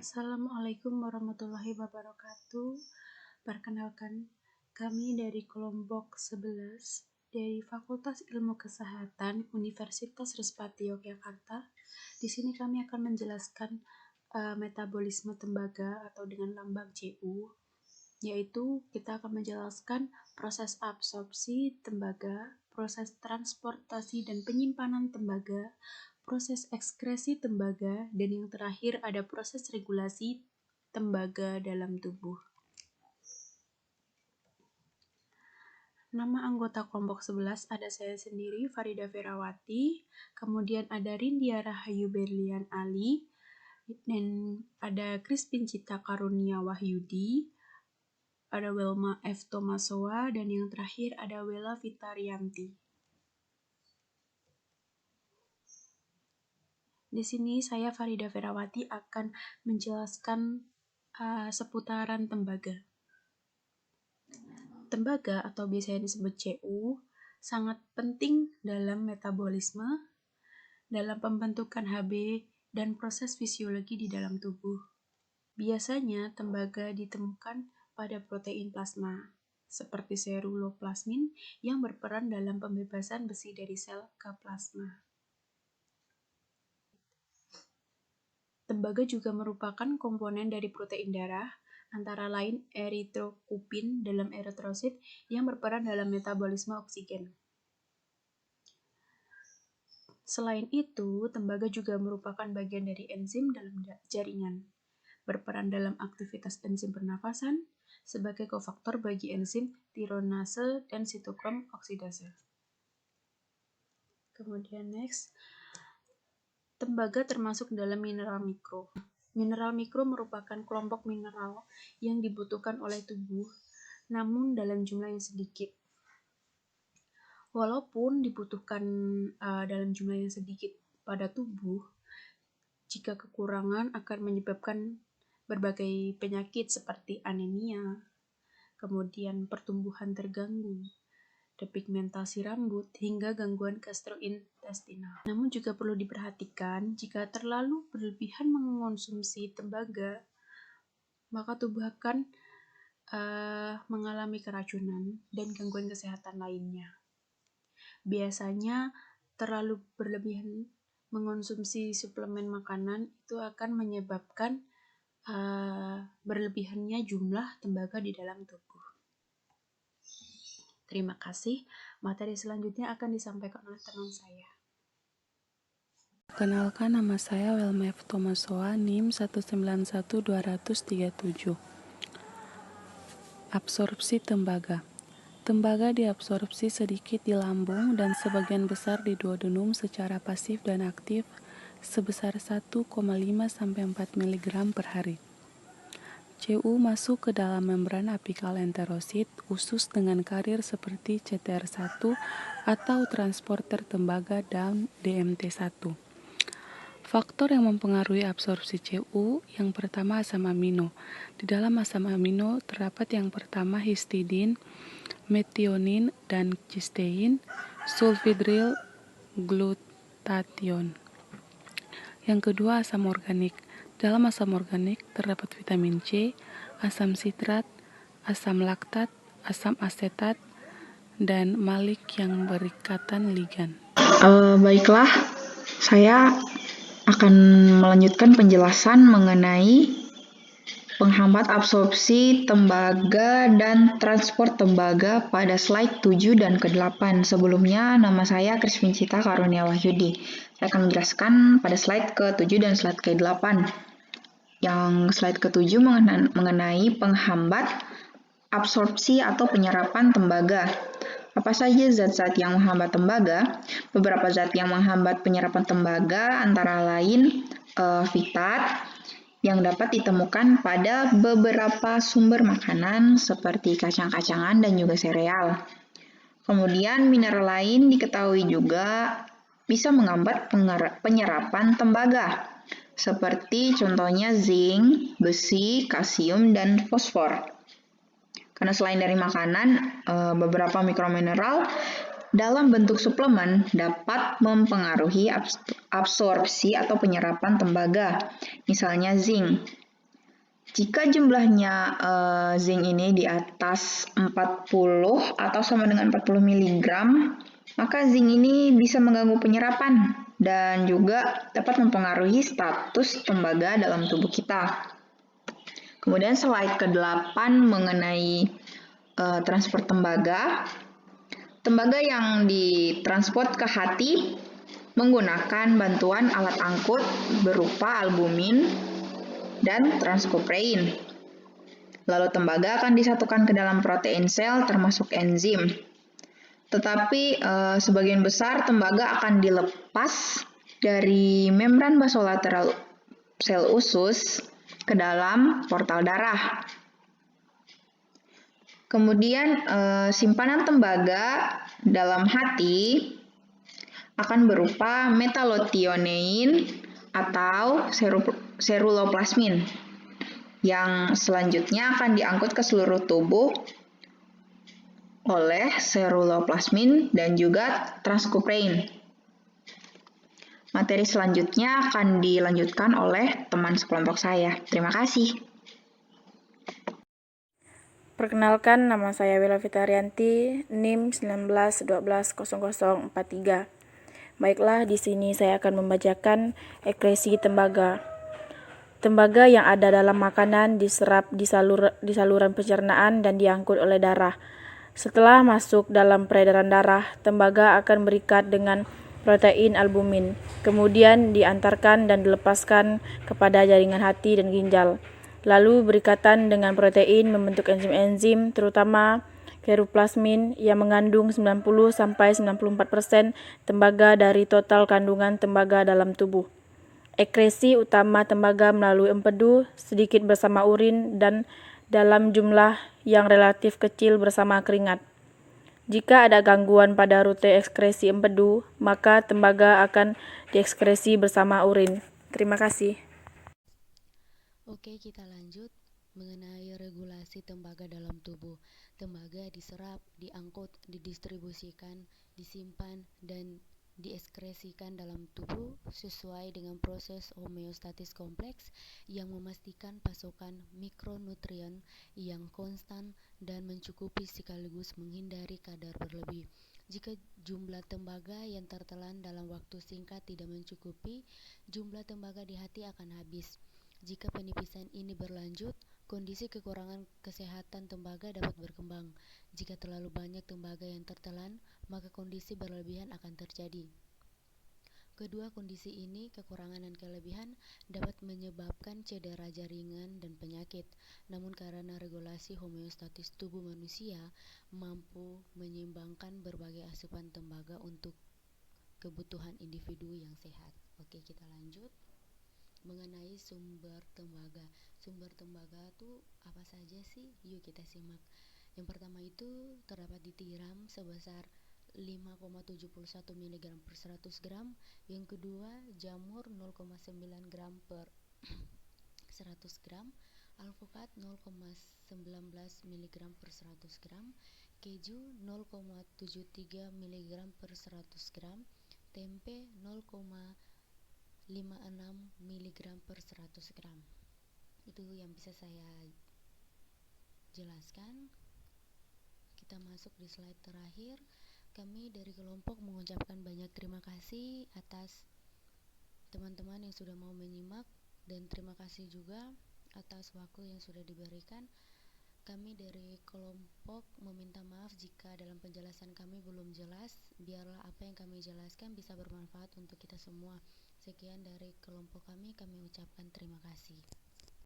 Assalamualaikum warahmatullahi wabarakatuh. Perkenalkan, kami dari kelompok 11 dari Fakultas Ilmu Kesehatan Universitas Respati Yogyakarta. Di sini kami akan menjelaskan metabolisme tembaga atau dengan lambang CU, yaitu kita akan menjelaskan proses absorpsi tembaga, proses transportasi dan penyimpanan tembaga, proses ekskresi tembaga, dan yang terakhir ada proses regulasi tembaga dalam tubuh. Nama anggota kelompok 11 ada saya sendiri, Farida Ferawati, kemudian ada Rindia Rahayu Berlian Ali, dan ada Crispin Cita Karunia Wahyudi, ada Welma F. Tomasowa, dan yang terakhir ada Wela Fitarianti. Di sini saya Farida Ferawati akan menjelaskan seputaran tembaga. Tembaga atau biasanya disebut CU sangat penting dalam metabolisme, dalam pembentukan Hb, dan proses fisiologi di dalam tubuh. Biasanya tembaga ditemukan pada protein plasma, seperti seruloplasmin yang berperan dalam pembebasan besi dari sel ke plasma. Tembaga juga merupakan komponen dari protein darah, antara lain eritrokupin dalam eritrosit yang berperan dalam metabolisme oksigen. Selain itu, tembaga juga merupakan bagian dari enzim dalam jaringan, berperan dalam aktivitas enzim pernafasan sebagai kofaktor bagi enzim tironase dan sitokrom oksidase. Kemudian next, tembaga termasuk dalam mineral mikro. Mineral mikro merupakan kelompok mineral yang dibutuhkan oleh tubuh, namun dalam jumlah yang sedikit. Walaupun dibutuhkan dalam jumlah yang sedikit pada tubuh, jika kekurangan akan menyebabkan berbagai penyakit seperti anemia, kemudian pertumbuhan terganggu, depigmentasi rambut, hingga gangguan gastrointestinal. Namun juga perlu diperhatikan, jika terlalu berlebihan mengonsumsi tembaga, maka tubuh akan mengalami keracunan dan gangguan kesehatan lainnya. Biasanya terlalu berlebihan mengonsumsi suplemen makanan itu akan menyebabkan berlebihannya jumlah tembaga di dalam tubuh. Terima kasih. Materi selanjutnya akan disampaikan oleh teman saya. Kenalkan, nama saya Welma F. Tomasowa, NIM 191237. Absorpsi tembaga. Tembaga diabsorpsi sedikit di lambung dan sebagian besar di duodenum secara pasif dan aktif sebesar 1,5-4 mg per hari. CU masuk ke dalam membran apikal enterosit usus dengan karir seperti CTR1 atau transporter tembaga dan DMT1. Faktor yang mempengaruhi absorpsi CU, yang pertama asam amino. Di dalam asam amino terdapat yang pertama histidin, metionin, dan cystein, sulfhydryl glutathione. Yang kedua asam organik. Dalam asam organik terdapat vitamin C, asam sitrat, asam laktat, asam asetat, dan malik yang berikatan ligan. Baiklah, saya akan melanjutkan penjelasan mengenai penghambat absorpsi tembaga dan transport tembaga pada slide 7 dan ke-8. Sebelumnya, nama saya Crispin Cita Karunia Wahyudi. Saya akan menjelaskan pada slide ke-7 dan slide ke-8. Yang slide ke-7 mengenai penghambat absorpsi atau penyerapan tembaga. Apa saja zat-zat yang menghambat tembaga? Beberapa zat yang menghambat penyerapan tembaga antara lain fitat yang dapat ditemukan pada beberapa sumber makanan seperti kacang-kacangan dan juga sereal. Kemudian mineral lain diketahui juga bisa menghambat penyerapan tembaga, seperti contohnya zinc, besi, kalsium, dan fosfor. Karena selain dari makanan, beberapa mikromineral dalam bentuk suplemen dapat mempengaruhi absorpsi atau penyerapan tembaga. Misalnya zinc. Jika jumlahnya zinc ini di atas 40 atau sama dengan 40 mg, maka zinc ini bisa mengganggu penyerapan dan juga dapat mempengaruhi status tembaga dalam tubuh kita. Kemudian slide ke-8 mengenai transport tembaga. Tembaga yang ditransport ke hati menggunakan bantuan alat angkut berupa albumin dan transkoprein. Lalu tembaga akan disatukan ke dalam protein sel termasuk enzim. Tetapi sebagian besar tembaga akan dilepas dari membran basolateral sel usus ke dalam portal darah. Kemudian simpanan tembaga dalam hati akan berupa metalothionein atau seruloplasmin yang selanjutnya akan diangkut ke seluruh tubuh oleh seruloplasmin dan juga transkoprein. Materi selanjutnya akan dilanjutkan oleh teman sekelompok saya. Terima kasih. Perkenalkan, nama saya Wila Fitarianti, NIM 19120043. Baiklah, di sini saya akan membacakan ekskresi tembaga. Tembaga yang ada dalam makanan diserap di saluran pencernaan dan diangkut oleh darah. Setelah masuk dalam peredaran darah, tembaga akan berikat dengan protein albumin, kemudian diantarkan dan dilepaskan kepada jaringan hati dan ginjal. Lalu berikatan dengan protein membentuk enzim-enzim, terutama keruplasmin yang mengandung 90-94% tembaga dari total kandungan tembaga dalam tubuh. Ekskresi utama tembaga melalui empedu, sedikit bersama urin, dan dalam jumlah yang relatif kecil bersama keringat. Jika ada gangguan pada rute ekskresi empedu, maka tembaga akan diekskresi bersama urin. Terima kasih. Oke, kita lanjut mengenai regulasi tembaga dalam tubuh. Tembaga diserap, diangkut, didistribusikan, disimpan, dan dieskresikan dalam tubuh sesuai dengan proses homeostatis kompleks yang memastikan pasokan mikronutrien yang konstan dan mencukupi sekaligus menghindari kadar berlebih. Jika jumlah tembaga yang tertelan dalam waktu singkat tidak mencukupi, jumlah tembaga di hati akan habis. Jika penipisan ini berlanjut, kondisi kekurangan kesehatan tembaga dapat berkembang. Jika terlalu banyak tembaga yang tertelan, maka kondisi berlebihan akan terjadi. Kedua kondisi ini, kekurangan dan kelebihan, dapat menyebabkan cedera jaringan dan penyakit. Namun karena regulasi homeostatis tubuh manusia mampu menyeimbangkan berbagai asupan tembaga untuk kebutuhan individu yang sehat. Oke, kita lanjut mengenai sumber tembaga. Sumber tembaga itu apa saja sih? Yuk kita simak. Yang pertama itu terdapat di tiram sebesar 5,71 mg per 100 gram. Yang kedua, jamur 0,9 gram per 100 gram. Alpukat 0,19 mg per 100 gram. Keju 0,73 mg per 100 gram. Tempe 0,56 mg per 100 gram. Itu yang bisa saya jelaskan. Kita masuk di slide terakhir. Kami dari kelompok mengucapkan banyak terima kasih atas teman-teman yang sudah mau menyimak, dan terima kasih juga atas waktu yang sudah diberikan. Kami dari kelompok meminta maaf jika dalam penjelasan kami belum jelas. Biarlah apa yang kami jelaskan bisa bermanfaat untuk kita semua. Sekian dari kelompok kami ucapkan terima kasih.